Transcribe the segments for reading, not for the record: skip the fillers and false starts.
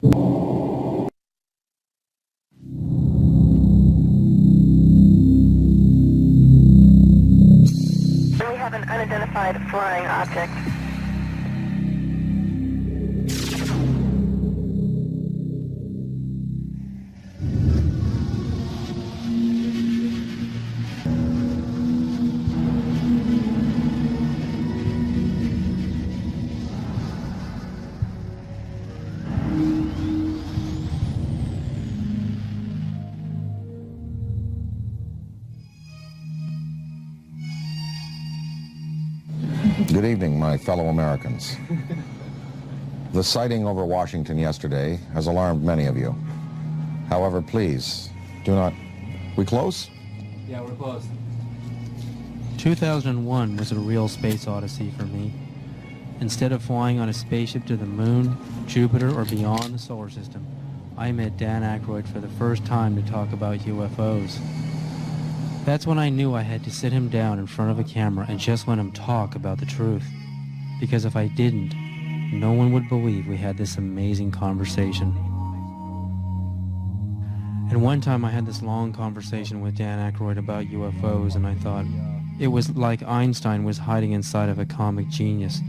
We have an unidentified flying object. Good evening, my fellow Americans. The sighting over Washington yesterday has alarmed many of you. However, please, do not... We close? Yeah, we're close. 2001 was a real space odyssey for me. Instead of flying on a spaceship to the moon, Jupiter, or beyond the solar system, I met Dan Aykroyd for the first time to talk about UFOs. That's when I knew I had to sit him down in front of a camera and just let him talk about the truth. Because if I didn't, no one would believe we had this amazing conversation. And one time I had this long conversation with Dan Aykroyd about UFOs, and I thought it was like Einstein was hiding inside of a comic genius,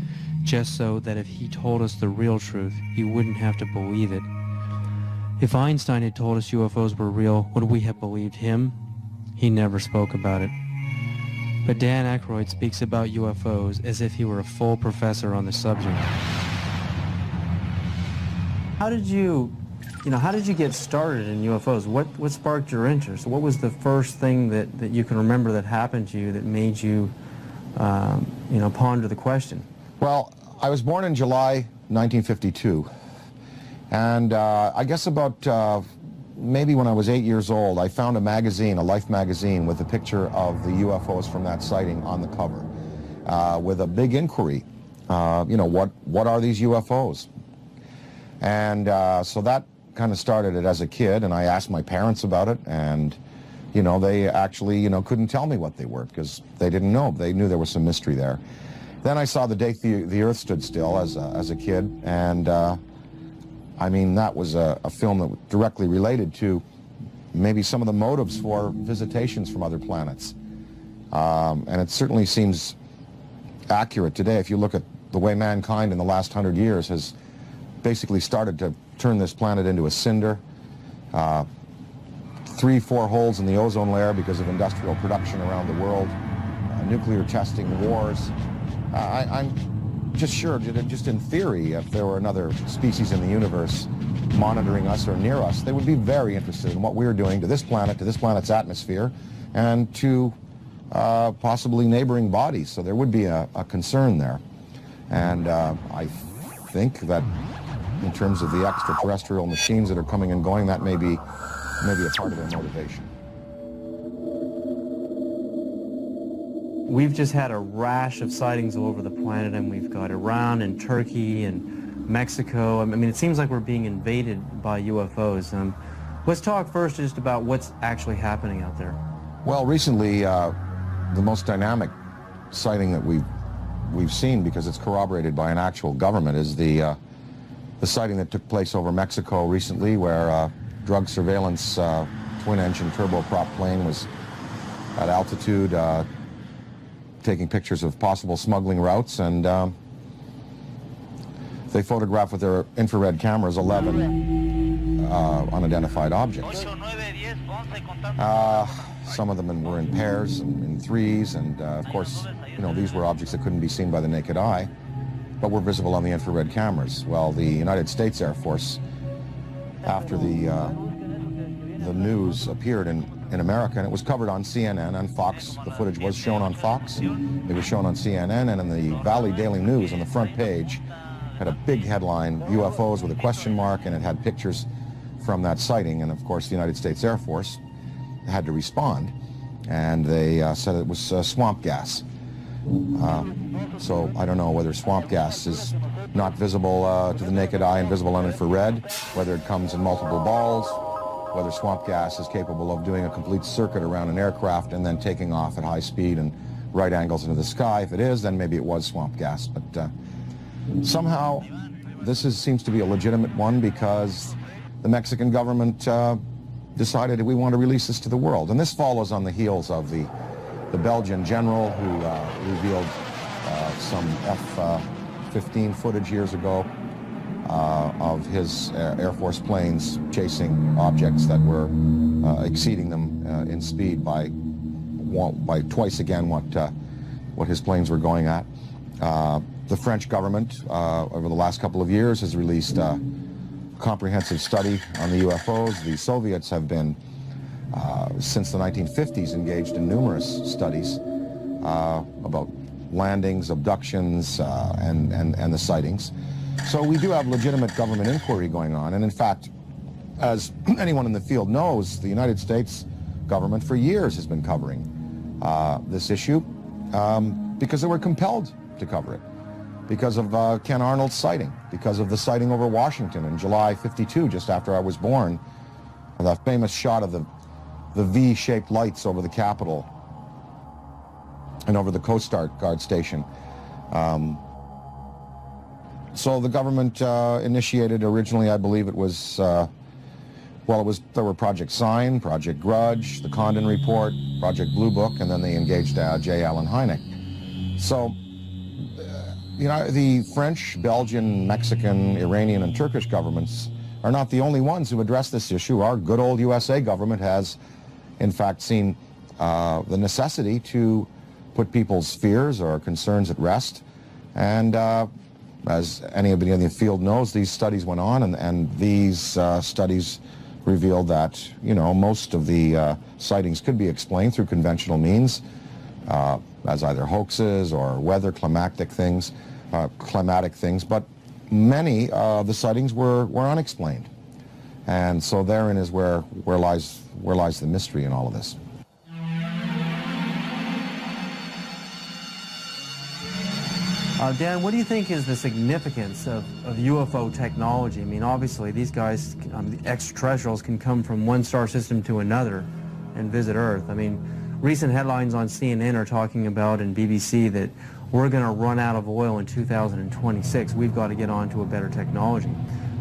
just so that if he told us the real truth, you wouldn't have to believe it. If Einstein had told us UFOs were real, would we have believed him? He never spoke about it. But Dan Aykroyd speaks about UFOs as if he were a full professor on the subject. How did you get started in UFOs? What sparked your interest? What was the first thing that you can remember that happened to you that made you, ponder the question? Well, I was born in July 1952. And I guess about maybe when I was 8 years old, I found a magazine, a Life magazine, with a picture of the UFOs from that sighting on the cover, with a big inquiry. What are these UFOs? And so that kind of started it as a kid, and I asked my parents about it, and they actually couldn't tell me what they were because they didn't know. They knew there was some mystery there. Then I saw The Day the Earth Stood Still as a kid, and that was a film that directly related to maybe some of the motives for visitations from other planets. And it certainly seems accurate today if you look at the way mankind in the last 100 years has basically started to turn this planet into a cinder. 3-4 holes in the ozone layer because of industrial production around the world, nuclear testing, wars. I'm just sure, just in theory, if there were another species in the universe monitoring us or near us, they would be very interested in what we're doing to this planet's atmosphere, and to possibly neighboring bodies. So there would be a concern there. And I think that in terms of the extraterrestrial machines that are coming and going, that may be a part of their motivation. We've just had a rash of sightings all over the planet, and we've got Iran and Turkey and Mexico. It seems like we're being invaded by UFOs. Let's talk first just about what's actually happening out there. Well, recently, the most dynamic sighting that we've seen, because it's corroborated by an actual government, is the sighting that took place over Mexico recently, where a drug surveillance twin-engine turboprop plane was at altitude taking pictures of possible smuggling routes, and they photographed with their infrared cameras 11 unidentified objects. Some of them were in pairs and in threes, and of course, these were objects that couldn't be seen by the naked eye, but were visible on the infrared cameras. Well, the United States Air Force, after the news appeared in America, and it was covered on CNN and Fox. The footage was shown on Fox. It was shown on CNN, and in the Valley Daily News on the front page had a big headline, UFOs with a question mark, and it had pictures from that sighting. And of course, the United States Air Force had to respond, and they said it was swamp gas. So I don't know whether swamp gas is not visible to the naked eye and visible on infrared, whether it comes in multiple balls, whether swamp gas is capable of doing a complete circuit around an aircraft and then taking off at high speed and right angles into the sky. If it is, then maybe it was swamp gas. But somehow seems to be a legitimate one because the Mexican government decided we want to release this to the world. And this follows on the heels of the Belgian general who revealed some F-15 footage years ago of his Air Force planes chasing objects that were exceeding them in speed by twice again what his planes were going at. The French government, over the last couple of years, has released a comprehensive study on the UFOs. The Soviets have been, since the 1950s, engaged in numerous studies about landings, abductions, and the sightings. So we do have legitimate government inquiry going on. And in fact, as anyone in the field knows, the United States government for years has been covering this issue because they were compelled to cover it, because of Ken Arnold's sighting, because of the sighting over Washington in July '52, just after I was born, that famous shot of the V-shaped lights over the Capitol and over the Coast Guard station. So the government initiated originally, I believe it was, there were Project Sign, Project Grudge, the Condon Report, Project Blue Book, and then they engaged J. Allen Hynek. So, the French, Belgian, Mexican, Iranian, and Turkish governments are not the only ones who address this issue. Our good old USA government has, in fact, seen the necessity to put people's fears or concerns at rest. And as anybody in the field knows, these studies went on, and these studies revealed that, most of the sightings could be explained through conventional means, as either hoaxes or weather climatic things, but many of the sightings were unexplained. And so therein is where lies the mystery in all of this. Dan, what do you think is the significance of UFO technology? I mean, obviously, these guys, the extraterrestrials, can come from one star system to another and visit Earth. I mean, recent headlines on CNN are talking about, and BBC, that we're going to run out of oil in 2026. We've got to get on to a better technology.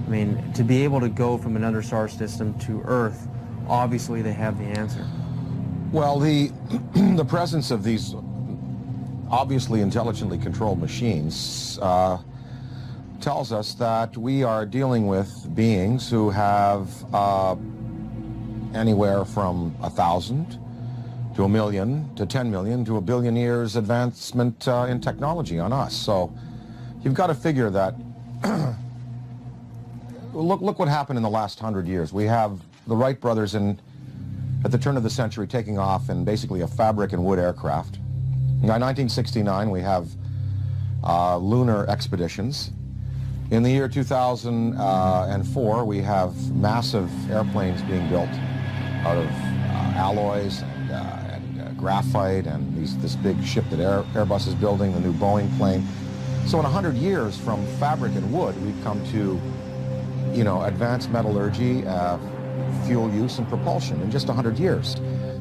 I mean, to be able to go from another star system to Earth, obviously they have the answer. Well, the presence of these obviously intelligently controlled machines tells us that we are dealing with beings who have anywhere from 1,000 to 1 million to 10 million to 1 billion years advancement in technology on us. So you've got to figure that look what happened in the last 100 years. We have the Wright brothers at the turn of the century taking off in basically a fabric and wood aircraft. By 1969, we have lunar expeditions. In the year 2004, we have massive airplanes being built out of alloys and graphite, and this big ship that Airbus is building, the new Boeing plane. So in 100 years, from fabric and wood, we've come to, advanced metallurgy, fuel use, and propulsion in just 100 years.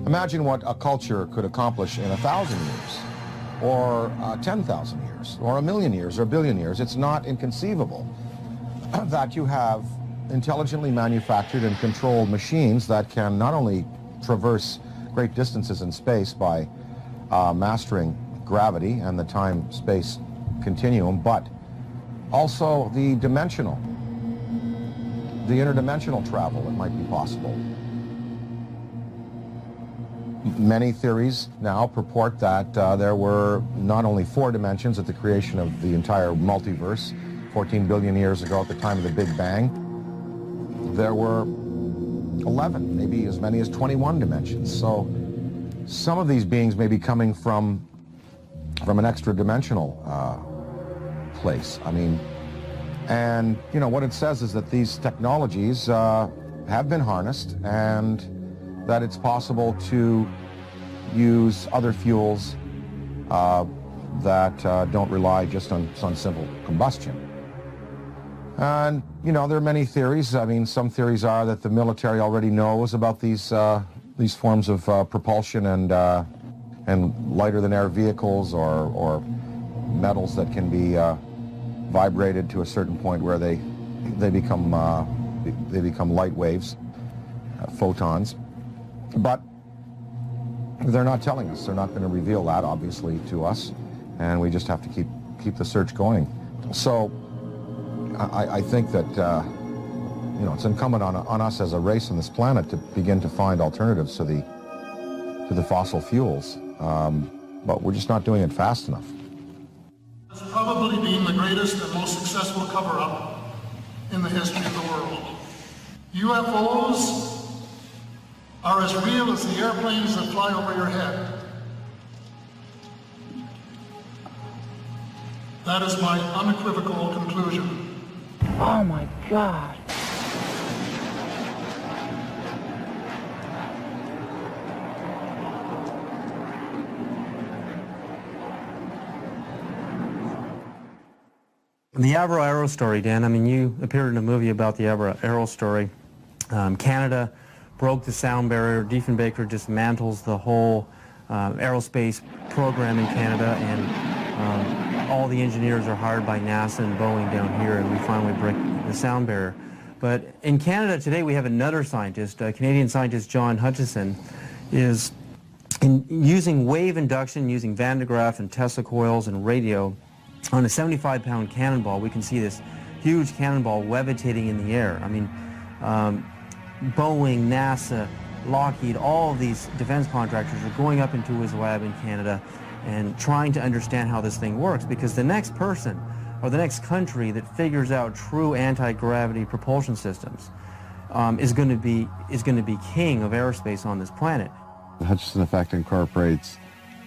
Imagine what a culture could accomplish in 1,000 years, or 10,000 years, or 1 million years, or 1 billion years. It's not inconceivable that you have intelligently manufactured and controlled machines that can not only traverse great distances in space by mastering gravity and the time-space continuum, but also the interdimensional travel that might be possible. Many theories now purport that there were not only 4 dimensions at the creation of the entire multiverse 14 billion years ago at the time of the Big Bang. There were 11, maybe as many as 21 dimensions. So some of these beings may be coming from an extra-dimensional place. I mean, and what it says is that these technologies have been harnessed, and that it's possible to use other fuels that don't rely just on simple combustion. And, there are many theories. I mean, some theories are that the military already knows about these forms of propulsion and lighter-than-air vehicles or metals that can be vibrated to a certain point where they become light waves, photons. But they're not telling us. They're not going to reveal that, obviously, to us, and we just have to keep the search going. So I think that it's incumbent on us as a race on this planet to begin to find alternatives to the fossil fuels, but we're just not doing it fast enough. It's probably been the greatest and most successful cover-up in the history of the world. UFOs are as real as the airplanes that fly over your head. That is my unequivocal conclusion. Oh my God. The Abra Arrow story, Dan, I mean, you appeared in a movie about the Abra Arrow story. Canada broke the sound barrier. Diefenbaker dismantles the whole aerospace program in Canada, and all the engineers are hired by NASA and Boeing down here, and we finally break the sound barrier. But in Canada today, we have another scientist, Canadian scientist John Hutchison, is using wave induction, using Van de Graaff and Tesla coils and radio. On a 75-pound cannonball, we can see this huge cannonball levitating in the air. I mean, Boeing, NASA, Lockheed, all of these defense contractors are going up into his lab in Canada and trying to understand how this thing works, because the next person or the next country that figures out true anti-gravity propulsion systems is going to be king of aerospace on this planet. The Hutchison effect incorporates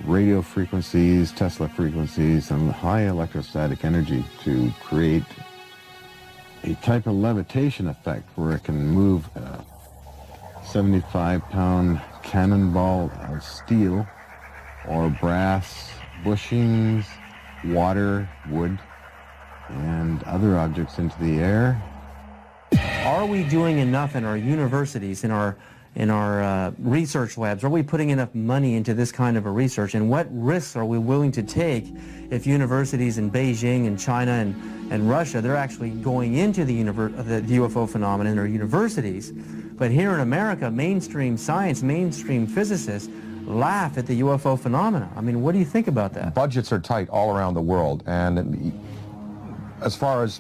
radio frequencies, Tesla frequencies, and high electrostatic energy to create a type of levitation effect where it can move a 75-pound cannonball of steel or brass bushings, water, wood, and other objects into the air. Are we doing enough in our universities, in our research labs? Are we putting enough money into this kind of a research? And what risks are we willing to take if universities in Beijing and China and Russia, they're actually going into the UFO phenomenon in their universities? But here in America, mainstream science, mainstream physicists laugh at the UFO phenomena. I mean, what do you think about that? Budgets are tight all around the world, and as far as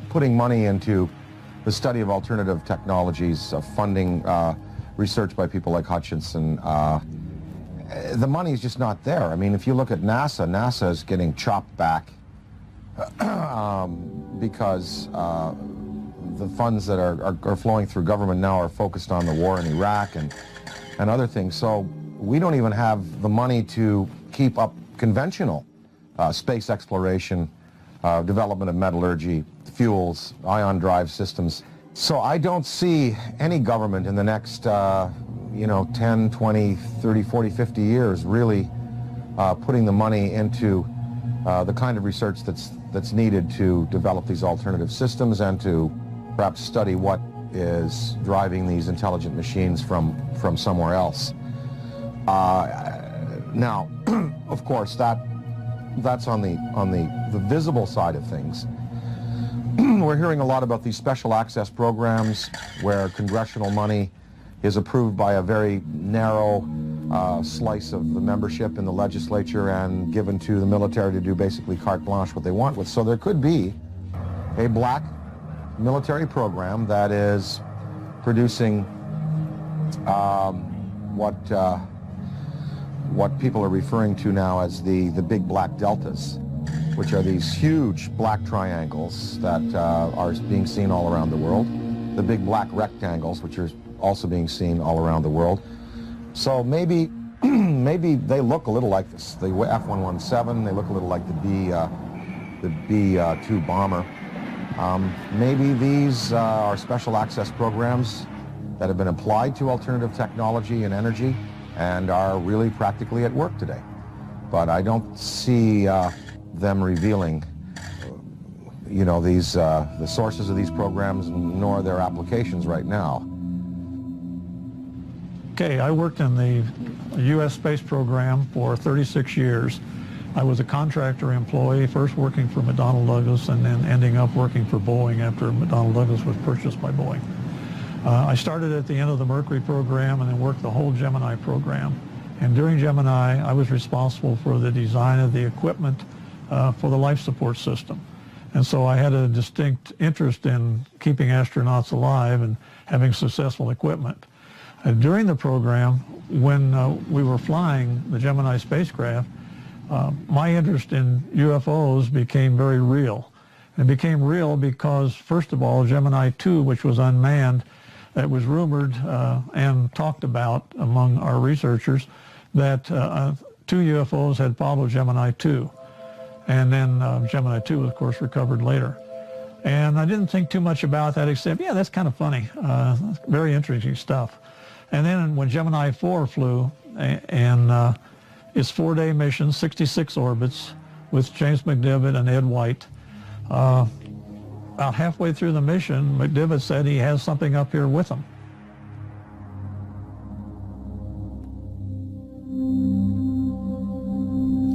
putting money into the study of alternative technologies, funding research by people like Hutchison, the money is just not there. I mean, if you look at NASA, NASA is getting chopped back because the funds that are flowing through government now are focused on the war in Iraq and other things. So we don't even have the money to keep up conventional space exploration, development of metallurgy, fuels, ion drive systems. So I don't see any government in the next 10, 20, 30, 40, 50 years really putting the money into the kind of research that's needed to develop these alternative systems and to perhaps study what is driving these intelligent machines from somewhere else. Now, of course, that's on the visible side of things. We're hearing a lot about these special access programs where congressional money is approved by a very narrow slice of the membership in the legislature and given to the military to do basically carte blanche what they want with. So there could be a black military program that is producing what people are referring to now as the big black deltas, which are these huge black triangles that are being seen all around the world, the big black rectangles, which are also being seen all around the world. So maybe they look a little like this, the F-117, they look a little like the B-2 bomber. Maybe these are special access programs that have been applied to alternative technology and energy and are really practically at work today. But I don't see them revealing, the sources of these programs, nor their applications right now. Okay, I worked in the U.S. space program for 36 years, I was a contractor employee, first working for McDonnell Douglas and then ending up working for Boeing after McDonnell Douglas was purchased by Boeing. I started at the end of the Mercury program and then worked the whole Gemini program. And during Gemini, I was responsible for the design of the equipment for the life support system. And so I had a distinct interest in keeping astronauts alive and having successful equipment. During the program, when we were flying the Gemini spacecraft, my interest in UFOs became very real. It became real because, first of all, Gemini 2, which was unmanned, it was rumored and talked about among our researchers that 2 UFOs had followed Gemini 2. And then Gemini 2 was, of course, recovered later. And I didn't think too much about that except, yeah, that's kind of funny. Very interesting stuff. And then when Gemini 4 flew, and its 4-day mission, 66 orbits, with James McDivitt and Ed White, about halfway through the mission, McDivitt said he has something up here with him.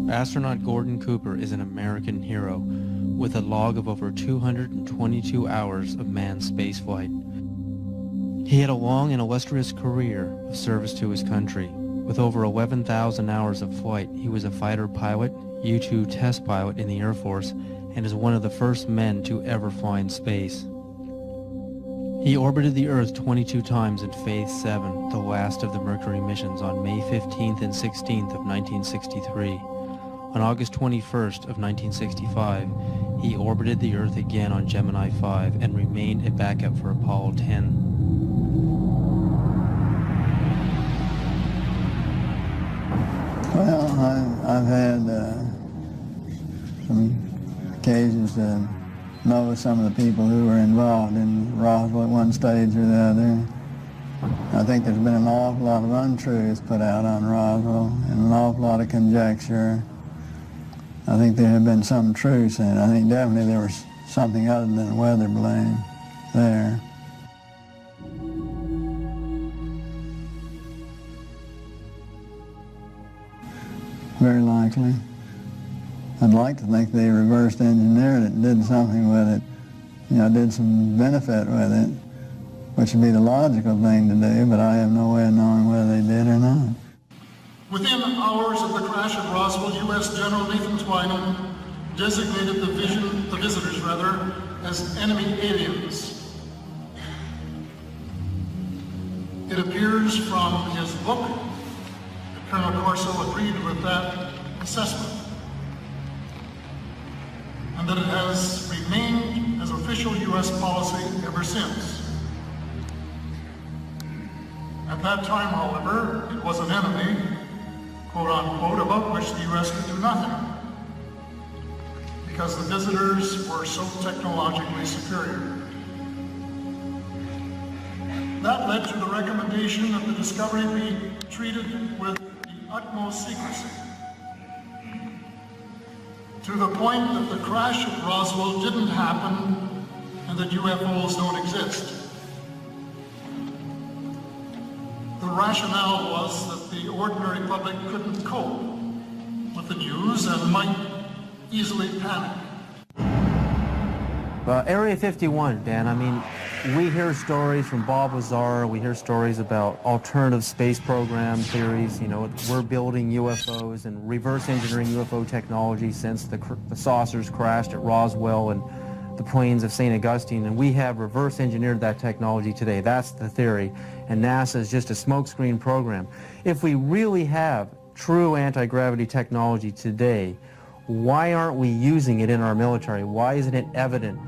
Astronaut Gordon Cooper is an American hero with a log of over 222 hours of manned spaceflight. He had a long and illustrious career of service to his country. With over 11,000 hours of flight, he was a fighter pilot, U-2 test pilot in the Air Force, and is one of the first men to ever fly in space. He orbited the Earth 22 times in Phase 7, the last of the Mercury missions, on May 15th and 16th of 1963. On August 21st of 1965, he orbited the Earth again on Gemini 5 and remained a backup for Apollo 10. Well, I've had some occasions to know some of the people who were involved in Roswell at one stage or the other. I think there's been an awful lot of untruths put out on Roswell and an awful lot of conjecture. I think there have been some truths in it. I think definitely there was something other than weather balloon there. Very likely. I'd like to think they reversed engineered it and did something with it, you know, did some benefit with it, which would be the logical thing to do, but I have no way of knowing whether they did or not. Within hours of the crash at Roswell, U.S. General Nathan Twynham designated the visitors as enemy aliens. It appears from his book that Colonel Corso agreed with that assessment, and that it has remained as official U.S. policy ever since. At that time, however, it was an enemy, quote unquote, about which the U.S. could do nothing, because the visitors were so technologically superior. That led to the recommendation that the discovery be treated with the utmost secrecy, to the point that the crash at Roswell didn't happen and that UFOs don't exist. The rationale was that the ordinary public couldn't cope with the news and might easily panic. Area 51, Dan, I mean, we hear stories from Bob Lazar, we hear stories about alternative space program theories, you know, we're building UFOs and reverse engineering UFO technology since the saucers crashed at Roswell and the plains of St. Augustine, and we have reverse engineered that technology today. That's the theory, and NASA is just a smokescreen program. If we really have true anti-gravity technology today, why aren't we using it in our military? Why isn't it evident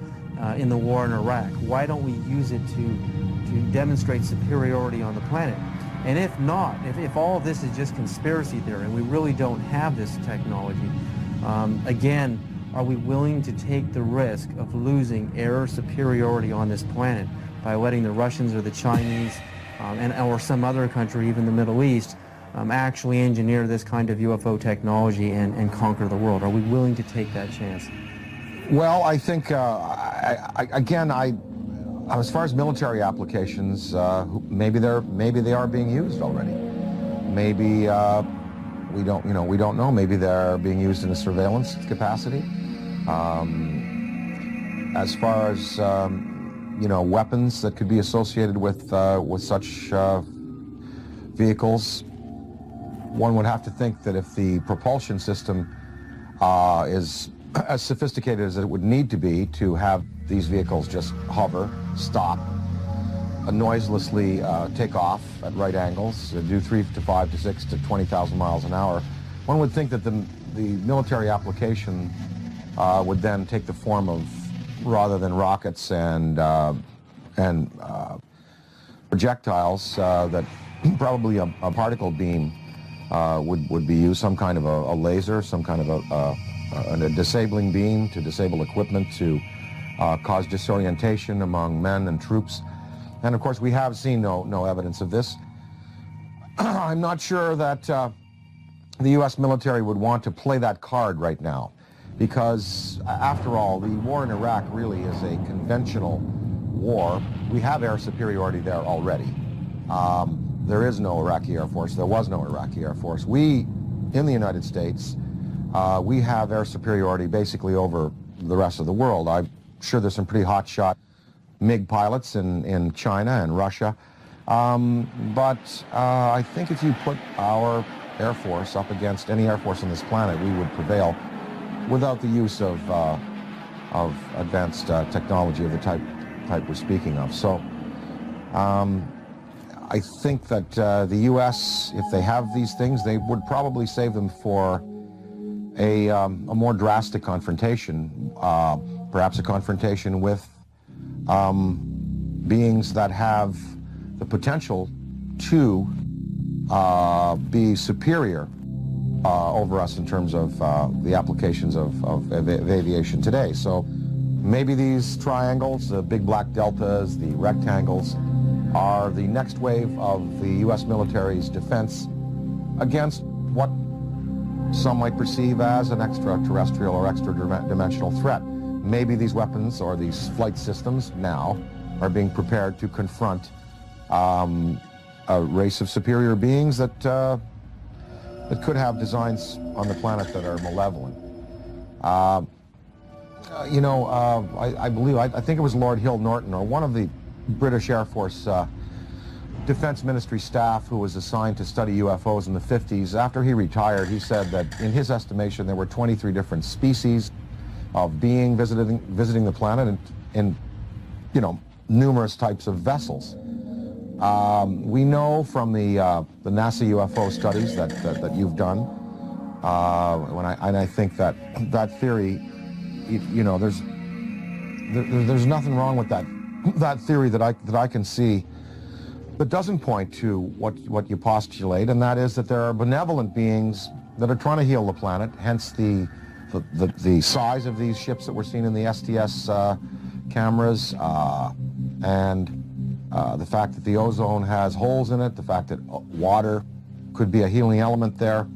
in the war in Iraq? Why don't we use it to demonstrate superiority on the planet? And if not, if all of this is just conspiracy theory and we really don't have this technology, again, are we willing to take the risk of losing air superiority on this planet by letting the Russians or the Chinese or some other country, even the Middle East, actually engineer this kind of UFO technology and conquer the world? Are we willing to take that chance? Well, I think, as far as military applications, maybe they are being used already. Maybe We don't know. Maybe they're being used in a surveillance capacity. As far as weapons that could be associated with such vehicles, one would have to think that if the propulsion system is as sophisticated as it would need to be to have these vehicles just hover, stop, noiselessly take off at right angles, do 3 to 5 to 6 to 20,000 miles an hour, one would think that the military application would then take the form of, rather than rockets and projectiles, that probably a particle beam would be used, some kind of a laser, some kind of a disabling beam to disable equipment, to cause disorientation among men and troops. And of course, we have seen no evidence of this. I'm not sure that the U.S. military would want to play that card right now, because after all, the war in Iraq really is a conventional war. We have air superiority there already. There is no Iraqi Air Force. There was no Iraqi Air Force. We, in the United States, we have air superiority basically over the rest of the world. I'm sure there's some pretty hotshot MiG pilots in China and Russia. But I think if you put our Air Force up against any Air Force on this planet, we would prevail without the use of advanced technology of the type we're speaking of. So I think that the U.S., if they have these things, they would probably save them for a more drastic confrontation, perhaps a confrontation with beings that have the potential to be superior over us in terms of the applications of aviation today. So maybe these triangles, the big black deltas, the rectangles, are the next wave of the U.S. military's defense against what some might perceive as an extraterrestrial or extra-dimensional threat. Maybe these weapons or these flight systems now are being prepared to confront a race of superior beings that could have designs on the planet that are malevolent. I think it was Lord Hill Norton, or one of the British Air Force Defense Ministry staff who was assigned to study UFOs in the 50s. After he retired, he said that in his estimation there were 23 different species of being visiting the planet in numerous types of vessels. We know from the NASA UFO studies that you've done, and I think that theory, there's nothing wrong with that theory that I can see that doesn't point to what you postulate, and that is that there are benevolent beings that are trying to heal the planet, hence the size of these ships that we're seeing in the STS cameras, and the fact that the ozone has holes in it, the fact that water could be a healing element there.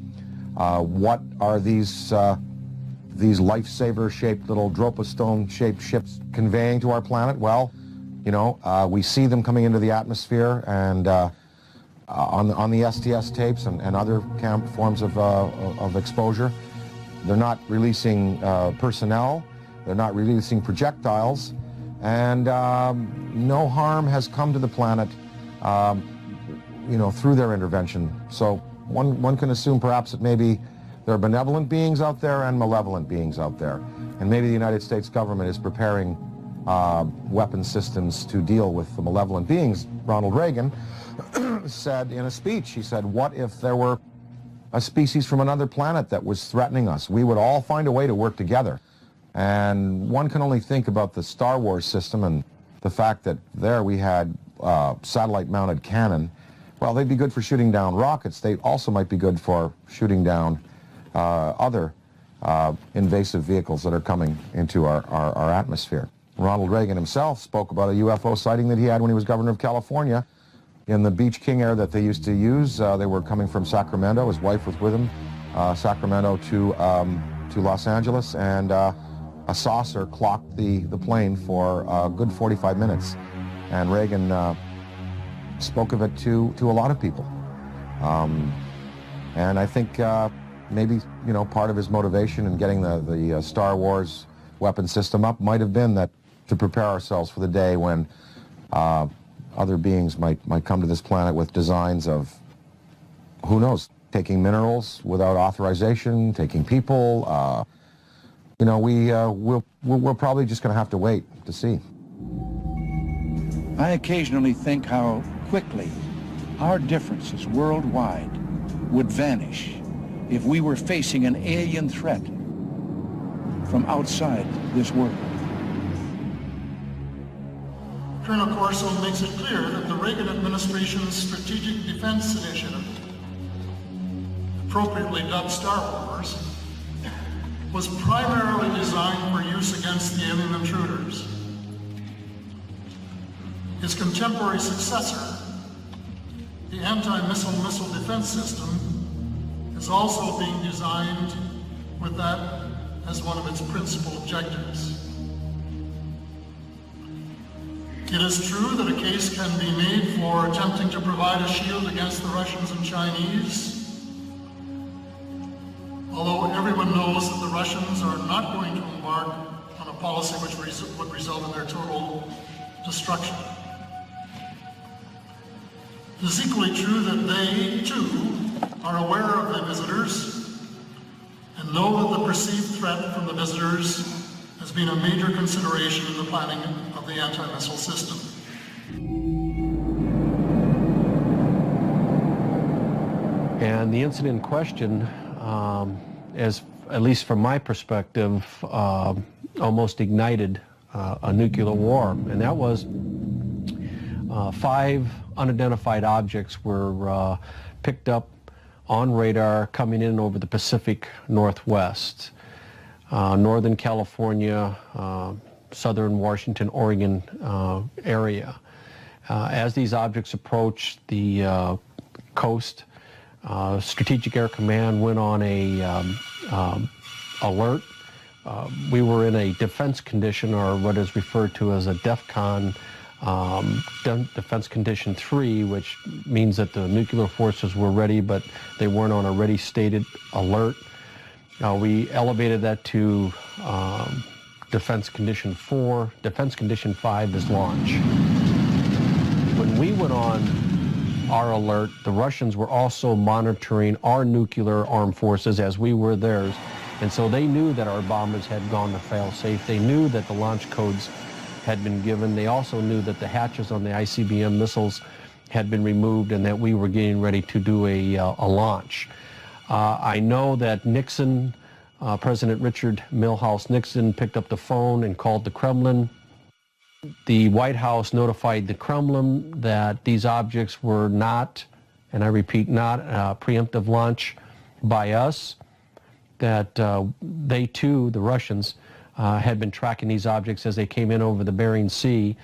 What are these lifesaver-shaped little Dropostone-shaped ships conveying to our planet? Well, we see them coming into the atmosphere, and on the STS tapes and other forms of exposure, they're not releasing personnel, they're not releasing projectiles, and no harm has come to the planet, through their intervention. So one can assume perhaps that maybe there are benevolent beings out there and malevolent beings out there, and maybe the United States government is preparing weapon systems to deal with the malevolent beings. Ronald Reagan said in a speech, he said, what if there were a species from another planet that was threatening us? We would all find a way to work together. And one can only think about the Star Wars system and the fact that there we had satellite-mounted cannon. Well, they'd be good for shooting down rockets. They also might be good for shooting down other invasive vehicles that are coming into our atmosphere. Ronald Reagan himself spoke about a UFO sighting that he had when he was governor of California in the Beach King Air that they used to use. They were coming from Sacramento. His wife was with him, Sacramento to Los Angeles, and a saucer clocked the plane for a good 45 minutes. And Reagan spoke of it to a lot of people. And I think maybe, you know, part of his motivation in getting the Star Wars weapon system up might have been that to prepare ourselves for the day when other beings might come to this planet with designs of, who knows, taking minerals without authorization, taking people. You know, we're probably just going to have to wait to see. I occasionally think how quickly our differences worldwide would vanish if we were facing an alien threat from outside this world. Colonel Corso makes it clear that the Reagan administration's Strategic Defense Initiative, appropriately dubbed Star Wars, was primarily designed for use against the alien intruders. His contemporary successor, the anti-missile defense system, is also being designed with that as one of its principal objectives. It is true that a case can be made for attempting to provide a shield against the Russians and Chinese, although everyone knows that the Russians are not going to embark on a policy which would result in their total destruction. It is equally true that they, too, are aware of the visitors and know that the perceived threat from the visitors has been a major consideration in the planning of the anti-missile system. And the incident in question, as at least from my perspective, almost ignited a nuclear war, and that was 5 unidentified objects were picked up on radar coming in over the Pacific Northwest, Northern California, Southern Washington, Oregon area. As these objects approached the coast, Strategic Air Command went on a alert. We were in a defense condition, or what is referred to as a DEFCON, Defense Condition 3, which means that the nuclear forces were ready, but they weren't on a ready stated alert. We elevated that to Defense Condition 4. Defense Condition 5 is launch. When we went on our alert, the Russians were also monitoring our nuclear armed forces as we were theirs, and so they knew that our bombers had gone to fail-safe. They knew that the launch codes had been given. They also knew that the hatches on the ICBM missiles had been removed and that we were getting ready to do a launch. I know that Nixon, President Richard Milhouse Nixon, picked up the phone and called the Kremlin. The White House notified the Kremlin that these objects were not, and I repeat, not a preemptive launch by us, that they too, the Russians, had been tracking these objects as they came in over the Bering Sea.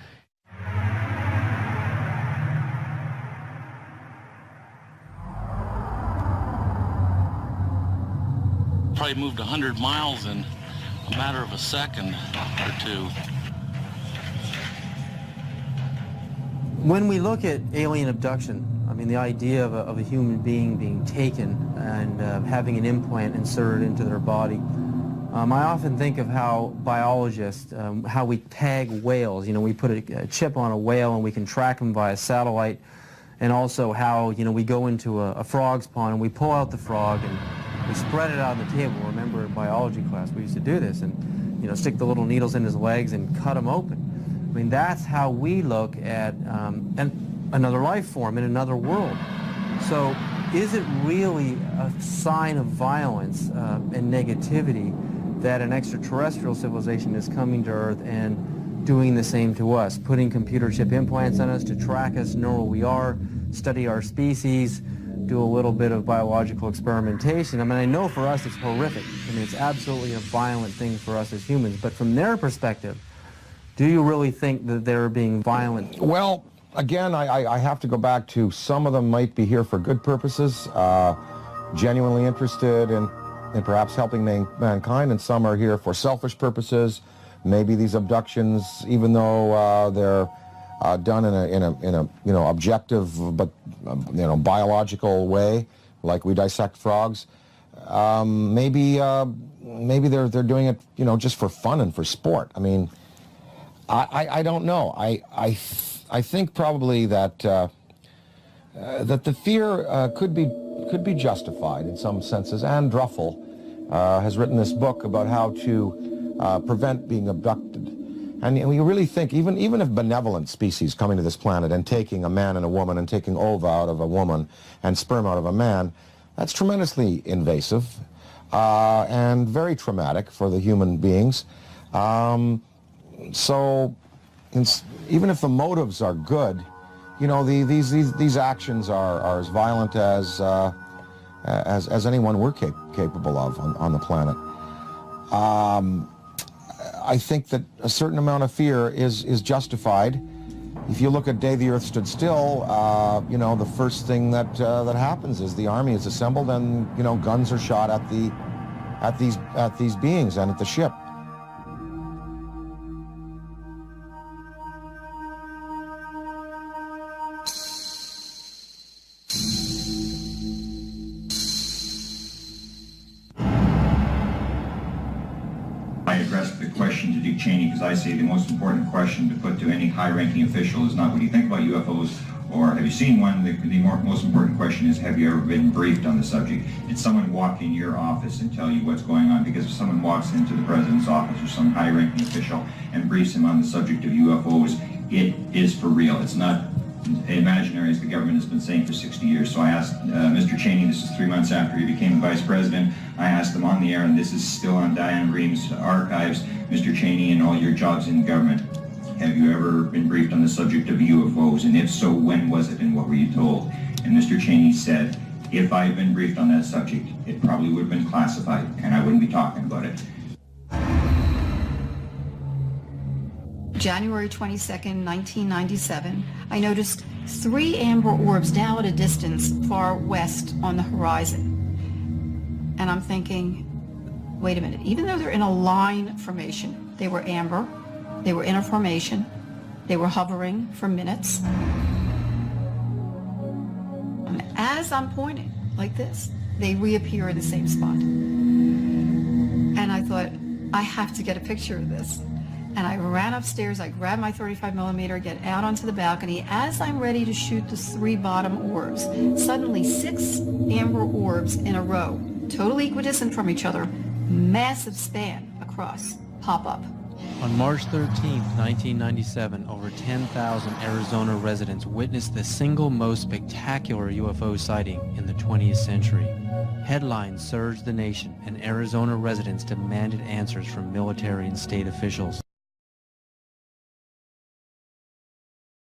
Probably moved 100 miles in a matter of a second or two. When we look at alien abduction, I mean, the idea of a human being being taken and having an implant inserted into their body, I often think of how biologists, how we tag whales. You know, we put a chip on a whale and we can track them via satellite, and also how, you know, we go into a frog's pond and we pull out the frog and we spread it out on the table. Remember in biology class we used to do this, and, you know, stick the little needles in his legs and cut him open. I mean, that's how we look at another life form in another world. So is it really a sign of violence and negativity that an extraterrestrial civilization is coming to Earth and doing the same to us, putting computer chip implants on us to track us, know where we are, study our species, do a little bit of biological experimentation? I mean, I know for us it's horrific. I mean, it's absolutely a violent thing for us as humans. But from their perspective, do you really think that they're being violent? Well, again, I have to go back to some of them might be here for good purposes, genuinely interested in perhaps helping mankind, and some are here for selfish purposes. Maybe these abductions, even though they're done in a you know, objective but you know, biological way, like we dissect frogs. Maybe they're doing it, you know, just for fun and for sport. I mean, I don't know. I think probably that that the fear could be justified in some senses. Anne Druffel has written this book about how to prevent being abducted. And we really think, even if benevolent species coming to this planet and taking a man and a woman and taking ova out of a woman and sperm out of a man, that's tremendously invasive and very traumatic for the human beings. So even if the motives are good, you know, these actions are as violent as anyone we're capable of on the planet. I think that a certain amount of fear is justified. If you look at Day the Earth Stood Still, you know, the first thing that happens is the army is assembled and, you know, guns are shot at these beings and at the ship. Because I say the most important question to put to any high-ranking official is not what do you think about UFOs or have you seen one. The most important question is, have you ever been briefed on the subject? Did someone walk in your office and tell you what's going on? Because if someone walks into the president's office or some high-ranking official and briefs him on the subject of UFOs, it is for real. It's not imaginary, as the government has been saying for 60 years. So I asked Mr. Cheney, this is 3 months after he became vice president, I asked him on the air, and this is still on Diane Ream's archives, Mr. Cheney, in all your jobs in government, have you ever been briefed on the subject of UFOs? And if so, when was it and what were you told? And Mr. Cheney said, if I had been briefed on that subject, it probably would have been classified and I wouldn't be talking about it. January 22nd, 1997, I noticed 3 amber orbs now at a distance far west on the horizon. And I'm thinking, wait a minute, even though they're in a line formation, they were amber, they were in a formation, they were hovering for minutes. And as I'm pointing like this, they reappear in the same spot. And I thought, I have to get a picture of this. And I ran upstairs, I grabbed my 35mm, get out onto the balcony. As I'm ready to shoot the 3 bottom orbs, suddenly 6 amber orbs in a row, totally equidistant from each other, massive span across, pop up. On March 13, 1997, over 10,000 Arizona residents witnessed the single most spectacular UFO sighting in the 20th century. Headlines surged the nation, and Arizona residents demanded answers from military and state officials.